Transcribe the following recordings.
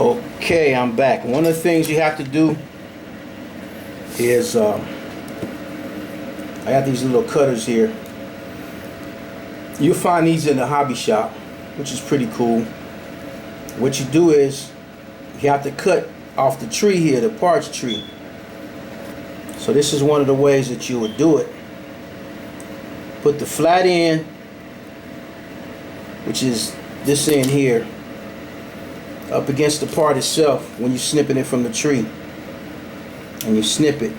Okay, I'm back. One of the things you have to do is I got these little cutters here. You'll find these in the hobby shop, which is pretty cool. What you do is you have to cut off the tree here, the parts tree. So this is one of the ways that you would do it. Put the flat end, which is this end here, up against the part itself when you're snipping it from the tree. And you snip it.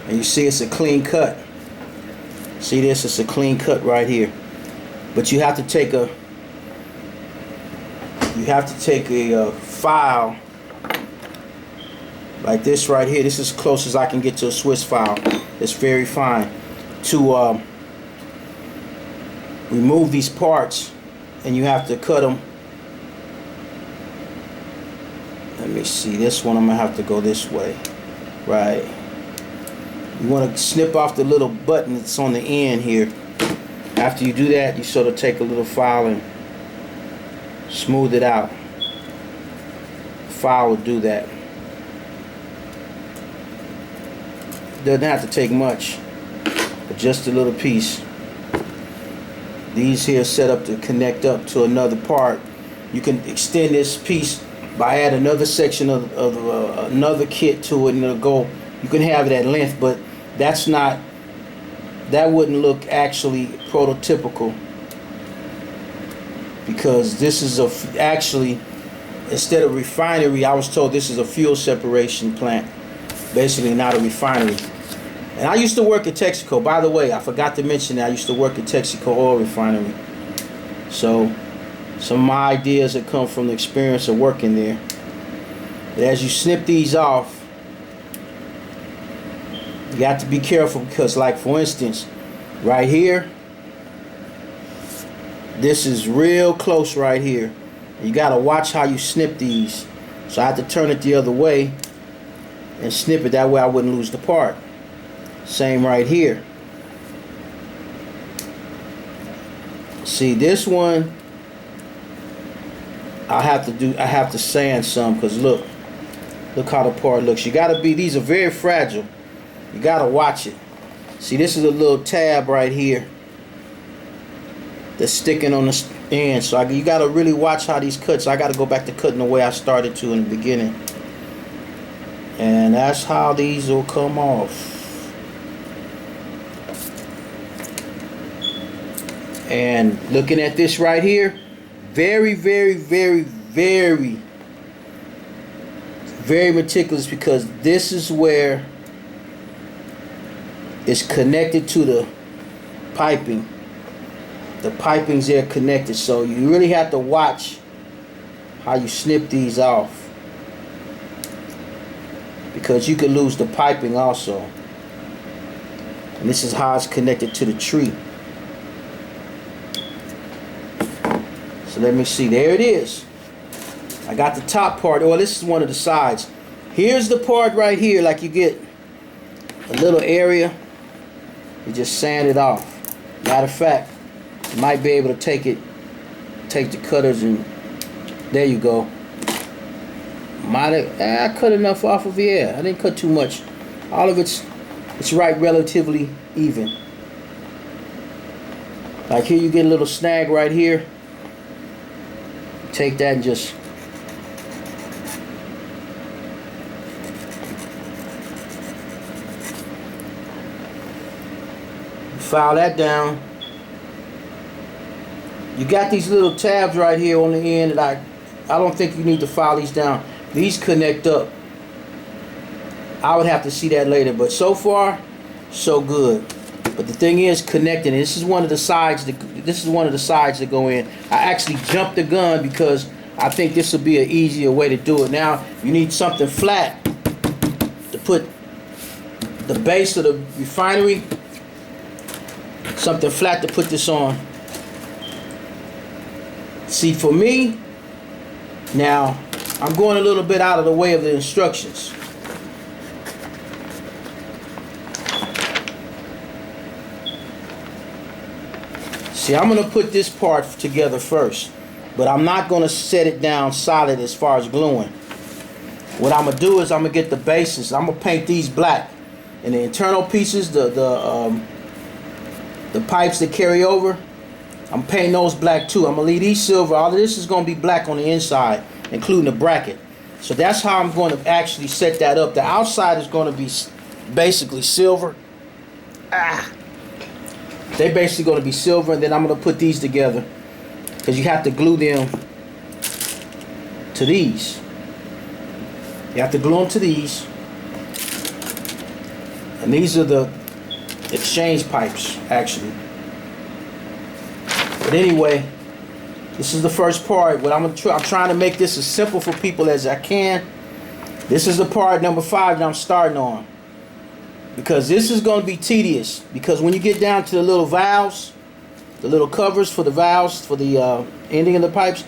And you see it's a clean cut. See this? It's a clean cut right here. But you have to take a file like this right here. This is as close as I can get to a Swiss file. It's very fine. To remove these parts, and you have to cut them. Let me see, this one I'm gonna have to go this way. Right. You want to snip off the little button that's on the end here. After you do that, you sort of take a little file and smooth it out. The file will do that. Doesn't have to take much, but just a little piece. These here set up to connect up to another part. You can extend this piece by adding another section of another kit to it, and it'll go. You can have it at length, but that wouldn't look actually prototypical, because this is actually, instead of refinery, I was told this is a fuel separation plant, basically not a refinery. And I used to work at Texaco. By the way, I forgot to mention that I used to work at Texaco Oil Refinery. So some of my ideas have come from the experience of working there. But as you snip these off, you have to be careful, because, like, for instance, right here, this is real close right here. You got to watch how you snip these. So I have to turn it the other way and snip it, that way I wouldn't lose the part. Same right here. See, this one I have to sand some, because look how the part looks. You gotta be, these are very fragile. You gotta watch it. See, this is a little tab right here that's sticking on the end. So you gotta really watch how these cut. So I gotta go back to cutting the way I started to in the beginning. And that's how these will come off. And looking at this right here, very, very, very, very, very meticulous, because this is where it's connected to the piping. The piping's there connected, so you really have to watch how you snip these off, because you could lose the piping also. And this is how it's connected to the tree. So let me see. There it is. I got the top part. Oh, this is one of the sides. Here's the part right here. Like, you get a little area, you just sand it off. Matter of fact, you might be able to take the cutters, and there you go. I cut enough off of here. I didn't cut too much. All of it's right relatively even. Like here, you get a little snag right here. Take that and just file that down. You got these little tabs right here on the end that I don't think you need to file these down. These connect up. I would have to see that later, but so far so good. But the thing is, connecting. This is one of the sides that go in. I actually jumped the gun because I think this will be an easier way to do it. Now you need something flat to put the base of the refinery. Something flat to put this on. See, for me, now I'm going a little bit out of the way of the instructions. See, I'm going to put this part together first. but I'm not going to set it down solid as far as gluing. What I'm going to do is I'm going to get the bases. I'm going to paint these black. And the internal pieces, the pipes that carry over, I'm painting those black too. I'm going to leave these silver. All of this is going to be black on the inside, including the bracket. So that's how I'm going to actually set that up. The outside is going to be basically silver. They're basically going to be silver, and then I'm going to put these together because you have to glue them to these. You have to glue them to these. And these are the exchange pipes, actually. But anyway, this is the first part. What I'm trying to make this as simple for people as I can. This is the part number 5 that I'm starting on, because this is going to be tedious. Because when you get down to the little valves, the little covers for the valves for the ending of the pipes,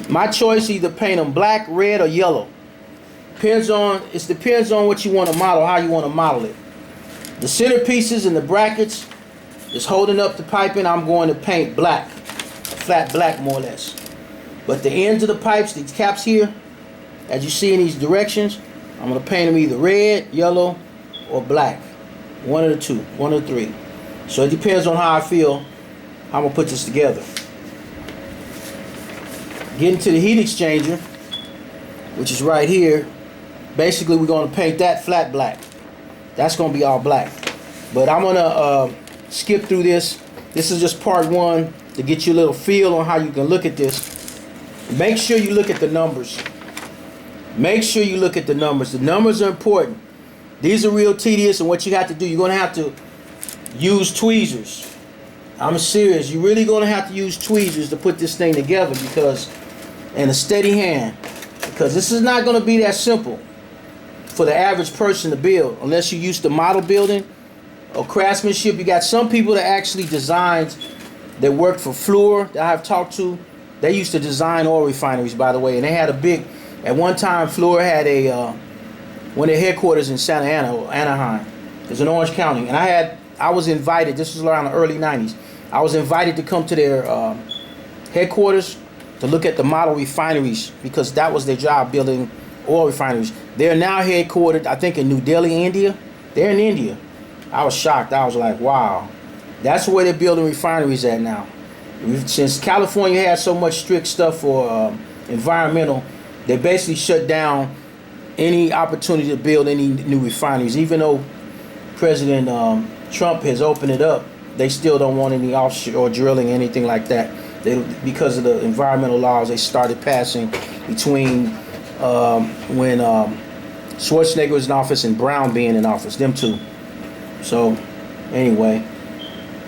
my choice, either paint them black, red, or yellow. Depends on what you want to model, how you want to model it. The centerpieces and the brackets is holding up the piping. I'm going to paint black, flat black more or less. But the ends of the pipes, these caps here, as you see in these directions, I'm going to paint them either red, yellow, or black. One of the two, one of the three. So it depends on how I feel, how I'm going to put this together. Getting to the heat exchanger, which is right here. Basically, we're going to paint that flat black. That's going to be all black. But I'm going to skip through this. This is just part 1 to get you a little feel on how you can look at this. Make sure you look at the numbers. Make sure you look at the numbers. The numbers are important. These are real tedious, and what you have to do, you're going to have to use tweezers. I'm serious. You're really going to have to use tweezers to put this thing together, because, and a steady hand, because this is not going to be that simple for the average person to build, unless you're used to model building or craftsmanship. You got some people that actually designed, that worked for Fluor that I've talked to. They used to design oil refineries, by the way, and they had a big, at one time Fluor had a one of their headquarters in Santa Ana, or Anaheim. It's in Orange County, and I was invited. This was around the early 90s. I was invited to come to their headquarters to look at the model refineries, because that was their job, building oil refineries. They're now headquartered, I think, in New Delhi, India. They're in India. I was shocked. I was like, wow. That's where they're building refineries at now. Since California had so much strict stuff for environmental, they basically shut down any opportunity to build any new refineries. Even though President Trump has opened it up, they still don't want any offshore drilling, anything like that. Because of the environmental laws they started passing between when Schwarzenegger was in office and Brown being in office, them two. So anyway,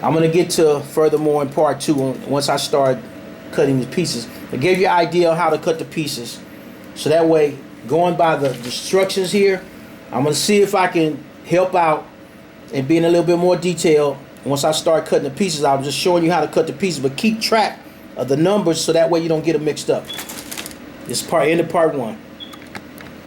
I'm going to get to furthermore in part 2 once I start cutting the pieces. I gave you an idea of how to cut the pieces, so that way, going by the instructions here, I'm going to see if I can help out and be in a little bit more detail. Once I start cutting the pieces, I'm just showing you how to cut the pieces, but keep track of the numbers so that way you don't get them mixed up. This part, end of part 1.